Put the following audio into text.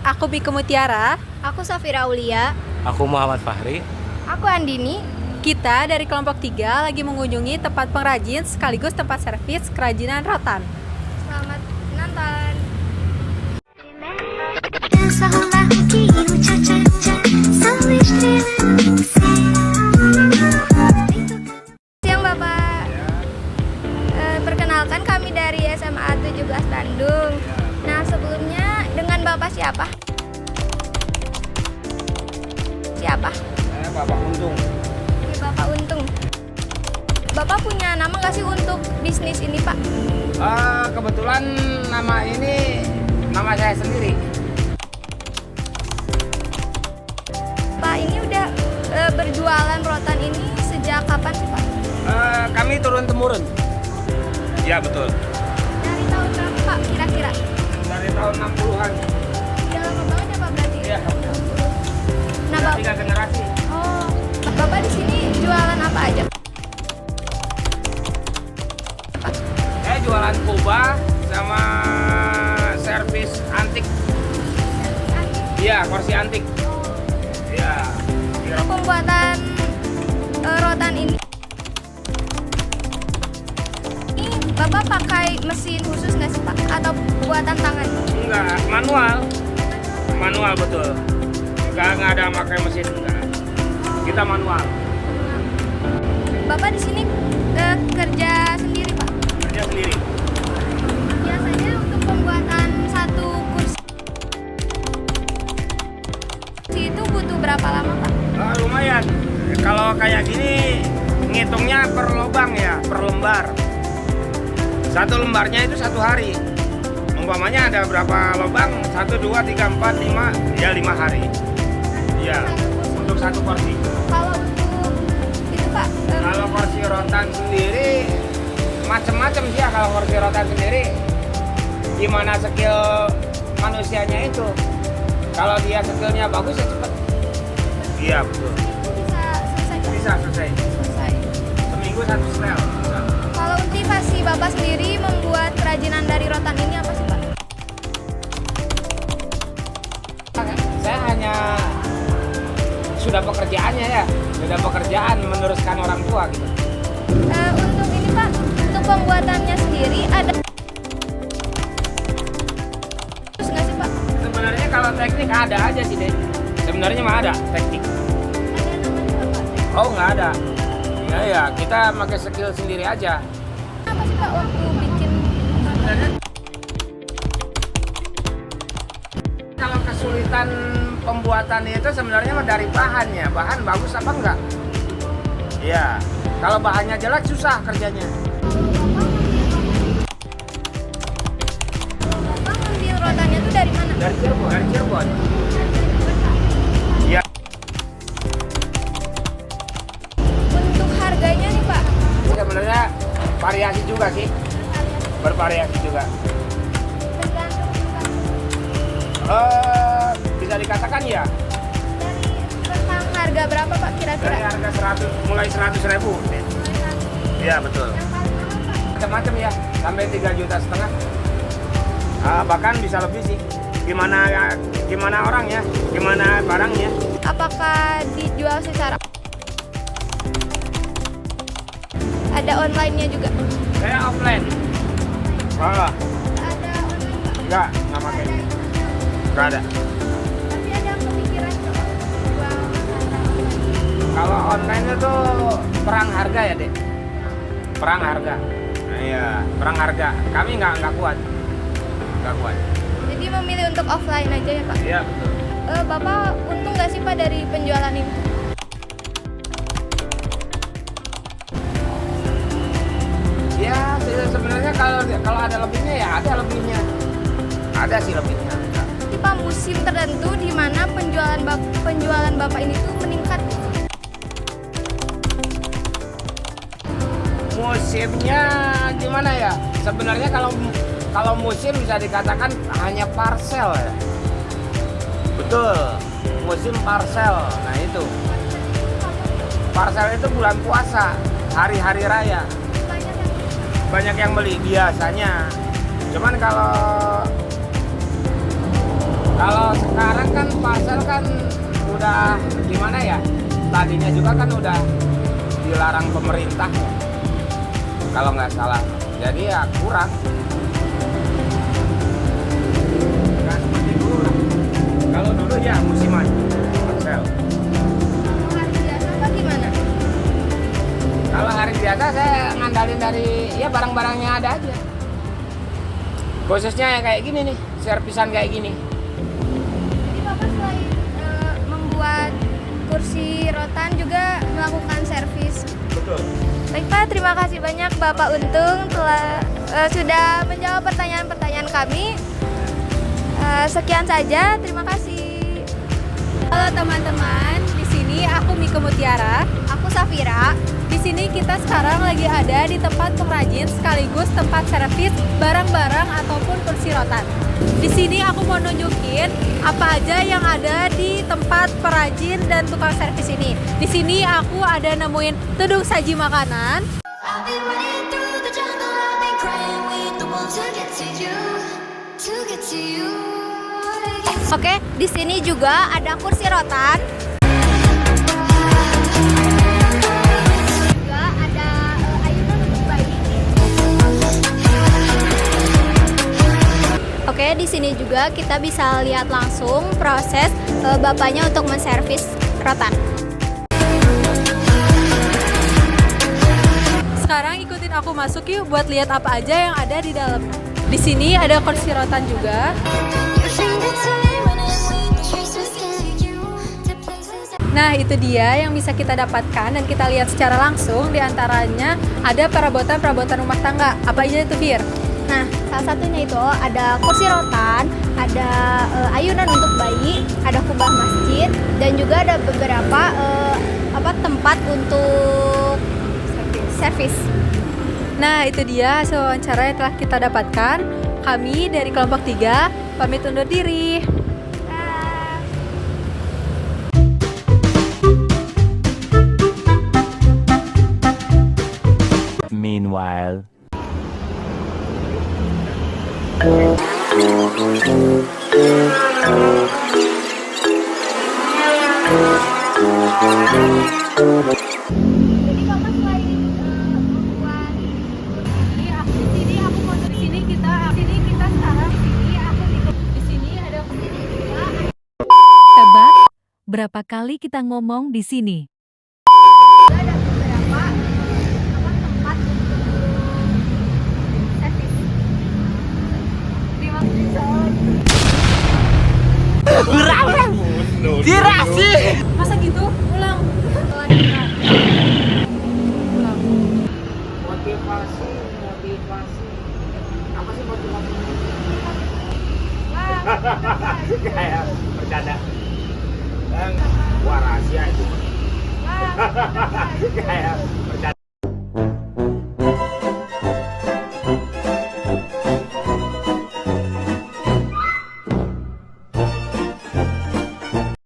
Aku Bike Mutiara. Aku Safira Aulia. Aku Muhammad Fahri. Aku Andini. Kita dari kelompok 3 lagi mengunjungi tempat pengrajin sekaligus tempat servis kerajinan rotan. Selamat menonton. Siang Bapak. Perkenalkan kami dari SMA 17 Bandung. Nah sebelumnya dengan Bapak siapa? Siapa? Saya Bapak Untung. Ini Bapak Untung. Bapak punya nama nggak sih untuk bisnis ini Pak? Kebetulan nama ini nama saya sendiri. Pak ini udah berjualan rotan ini sejak kapan sih Pak? Kami turun temurun. Ya betul. Dari tahun berapa Pak kira-kira? Dari tahun 60-an. Udah lama banget ya Pak berarti? Iya. Nah Sudah Bapak, 3 generasi. Bapak di sini jualan apa aja? Saya jualan kubah sama servis antik. Iya, kursi antik. Iya. Pembuatan rotan ini Bapak pakai mesin khusus nggak sih Pak? Atau buatan tangan? Enggak, manual. Manual betul. Enggak ada pakai mesin enggak. Kita manual. Bapak di sini kerja sendiri Pak? Kerja sendiri. Biasanya untuk pembuatan satu kursi itu butuh berapa lama Pak? Lumayan. Kalau kayak gini ngitungnya per lubang ya, per lembar. Satu lembarnya itu 1 hari. Umpamanya ada berapa lubang? 1, 2, 3, 4, 5, ya 5 hari. Ya, untuk satu kursi. Kalau untuk itu Pak? Kalau kursi rotan sendiri macam-macam sih ya. Kalau kursi rotan sendiri gimana skill manusianya itu. Kalau dia skillnya bagus ya cepet. Iya betul. Bisa selesai Pak? Bisa selesai. Selesai. Seminggu 1 setel. Bisa. Kalau motivasi Bapak sendiri membuat kerajinan dari rotan ini apa sih Pak? Saya hanya sudah pekerjaannya ya, sudah pekerjaan meneruskan orang tua gitu. Untuk ini Pak, untuk pembuatannya sendiri ada terus nggak sih Pak? Sebenarnya kalau teknik ada aja sih deh. Sebenarnya mah ada teknik. Ada namanya Bapak? Oh nggak ada. Ya kita pakai skill sendiri aja. Apa sih Pak waktu bikin? Kalau kesulitan pembuatan itu sebenarnya mah dari bahannya, bahan bagus apa enggak? Iya. Kalau bahannya jelek susah kerjanya. Bapak ngambil rotannya tuh dari mana? Dari Cirebon. Dari Cirebon. Iya. Untuk harganya nih Pak? Sebenarnya variasi juga sih, bervariasi juga. Bisa dikatakan ya Dari rentang harga berapa Pak kira-kira? dari harga 100 mulai 100.000. Iya betul. Macam-macam ya, sampai 3,5 juta. Bahkan bisa lebih sih. Gimana orangnya, gimana barangnya. Apakah dijual secara ada online-nya juga? Saya offline. Ada online Pak? Nggak pakai. Nggak ada. Tapi ada pemikiran jual secara online. Kalau online itu perang harga ya dek. Perang harga. Nah, iya, perang harga. Kami nggak kuat. Nggak kuat. Jadi memilih untuk offline aja ya Pak? Iya betul. Bapak untung nggak sih Pak dari penjualan ini? Ya sebenarnya kalau ada lebihnya ya ada lebihnya. Ada sih lebihnya. Pak musim tertentu di mana penjualan Bapak ini tuh meningkat. Musimnya gimana ya? Sebenarnya kalau musim bisa dikatakan hanya parcel ya. Betul. Musim parcel. Nah itu. Parcel itu bulan puasa, hari-hari raya. Banyak yang beli biasanya. Cuman kalau Kalau sekarang kan parcel kan udah gimana ya? Tadinya juga kan udah dilarang pemerintah ya. Kalau nggak salah. Jadi ya kurang. Nggak seperti dulu lah. Kalau dulu ya musiman parcel. Hari biasa apa gimana? Kalau hari biasa saya ngandalin dari ya barang-barangnya ada aja. Khususnya yang kayak gini nih, servisan kayak gini. Jadi Bapak selain membuat kursi rotan juga melakukan servis. Betul. Baik Pak, terima kasih banyak Bapak Untung telah sudah menjawab pertanyaan-pertanyaan kami. Sekian saja, terima kasih. Halo teman-teman, di sini aku Mika Mutiara. Aku Safira. Di sini kita sekarang lagi ada di tempat pengrajin sekaligus tempat servis barang-barang ataupun kursi rotan. Di sini aku mau nunjukin apa aja yang ada di tempat perajin dan tukang servis ini. Di sini aku ada nemuin tudung saji makanan. I've been running through the jungle, I've been crying with the wolves to get to you, to get to you. Oke, di sini juga ada kursi rotan. Juga ada ayunan untuk bayi. Oke, di sini juga kita bisa lihat langsung proses bapaknya untuk menservis rotan. Sekarang ikutin aku masuk yuk buat lihat apa aja yang ada di dalam. Di sini ada kursi rotan juga. Nah, itu dia yang bisa kita dapatkan dan kita lihat secara langsung. Di antaranya ada perabotan-perabotan rumah tangga. Apa aja itu, Fir? Nah, salah satunya itu ada kursi rotan, ada ayunan untuk bayi, ada kubah masjid, dan juga ada beberapa tempat untuk servis. Nah, itu dia hasil wawancara yang telah kita dapatkan. Kami dari kelompok 3 pamit undur diri. Meanwhile. Jadi Bapak selain membuat Aku mau di sini kita sekarang di sini ada Tebak, berapa kali kita ngomong di sini? ada beberapa tempat untuk servis. Terima kasih. masa gitu? Ulang. Ulang. Motivasi. Apa sih motivasi? Kayak bercanda. Wah, rahasia itu. Kayak bercanda.